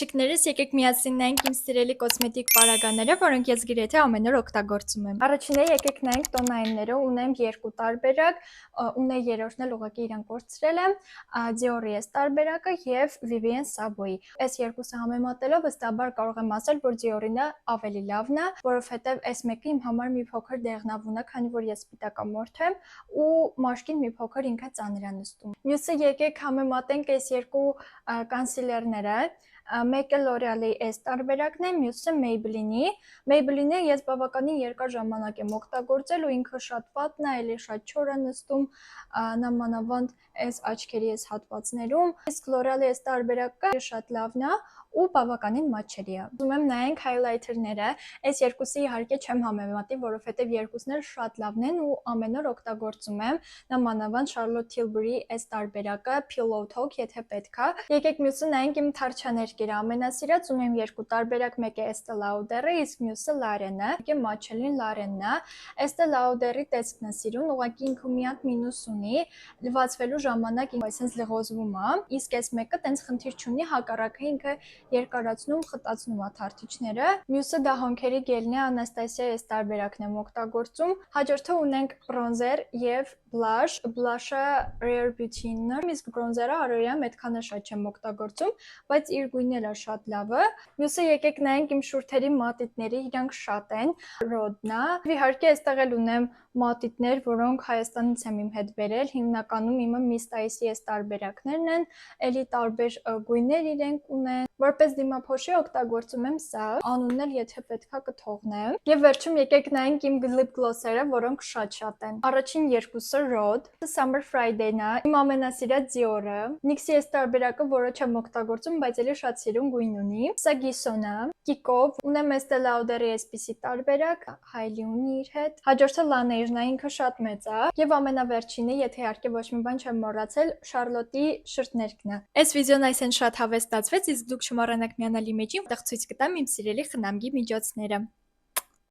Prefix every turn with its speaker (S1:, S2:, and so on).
S1: Աղջիկներս եկեք միասին նայենք իմ սիրելի կոսմետիկ պարագաները, որոնք ես գրեթե ամեն օր օգտագործում եմ։ Առաջինը եկեք նայենք տոնայինները, ունեմ երկու տարբերակ, ունեի երրորդն էլ ուղղակի իրան կորցրել եմ, Dior-ի էս տարբերակը եւ Vivienne Savoy-ի։ Այս երկուսը համեմատելով վստահաբար կարող եմ ասել, որ Dior-ինը ավելի լավն է, որովհետեւ այս մեկը իմ համար մի փոքր դեղնավուն է, քանի որ ես սպիտակամորթ եմ ու մաշկին մի փոքր ինքը ծանր է նստում։ Մյուսը եկեք համեմատենք այս երկու կոնսիլերները, մեկը L'Oreal-ի այս տարբերակն է, մյուսը Maybelline-ի։ Maybelline-ը ես բավականին երկար ժամանակ եմ օգտագործել ու ինքը շատ վատն է, էլի շատ չոր է նստում, նամանավանդ այս աչքերի այս հատվածներում, իսկ L'Oreal-ի այս տարբերակը շատ լավն է ու բավականին մատչելի է։ Ուզում եմ նայենք highlighter-ները, այս երկուսը իհարկե չեմ համեմատի, որովհետև երկուսն էլ շատ լավն են ու ամեն օր օգտագործում եմ, նամանավանդ Charlotte Tilbury-ի այս տարբերակը Pillow Talk, եթե պետք է։ Եկեք մյուսը նայենք իմ թարչաներկերը ամենասիրած, ունեմ երկու տարբերակ, մեկը Estée Lauder-ը, իսկ մյուսը Laren-ը, եկե մատչելին Laren-ն է։ Estée Lauder-ի տեսքն է սիրուն, ուղղակի ինքը միակ մինուս ունի, լվացվելու ժամանակ ինքը այսպես լղոզվում է, իսկ այս մեկը տենց խնդիր չունի, հակառակը ինքը երկարացնում, խտացնում է թարթիչները։ Մյուսը դա հոնքերի գելն է, Anastasia-ի այս տարբերակն եմ օգտագործում։ Հաջորդը ունենք բրոնզեր եւ blush, blush-ը Rare Beauty-ն է, իսկ բրոնզերը Aroriam այդքանը շատ չեմ օգտագործում, բայց իր գույնն է շատ լավը։ Մյուսը եկեք նայենք իմ շուրթերի մատիտների, իրանք շատ են, Rode-ն է։ Իհարկե այստեղ էլ ունեմ մատիտներ, որոնք Հայաստանից եմ իմ հետ բերել, հիմնականում իմը Miss Tice-ի այս տարբերակներն են, էլի տարբեր գույներ իրենք ունեն։ Որպես դիմափոշի օգտագործում եմ սա, անունն էլ եթե պետքա կթողնեմ։ Եվ վերջում եկեք նայենք իմ lip gloss-երը, որոնք շատ են։ Առաջին երկուսը Rode, Summer Friday-ն է, իմ ամենասիրած Dior-ը, NYX-ի այս տարբերակը, որը չեմ օգտագործում, բայց էլի շատ սիրուն գույն ունի։ Սա Gison-ը, Kiko-ով, ունեմ Estée Lauder-ի այսպիսի տարբերակ, Hailey ունի իր հետ։ Հաջորդը Laneige-ն է, ինքը շատ մեծ է։ Եվ ամենավերջինը, եթե իհարկե ոչ մի բան չեմ մոռացել, Charlotte-ի շրթներկն է։ Այս վիդեոն այսօր շատ հավես ստացվեց, իսկ դուք չմոռանաք միանալ իմ էջին, որտեղ ցույց կտամ իմ սիրելի խնամքի միջոցները։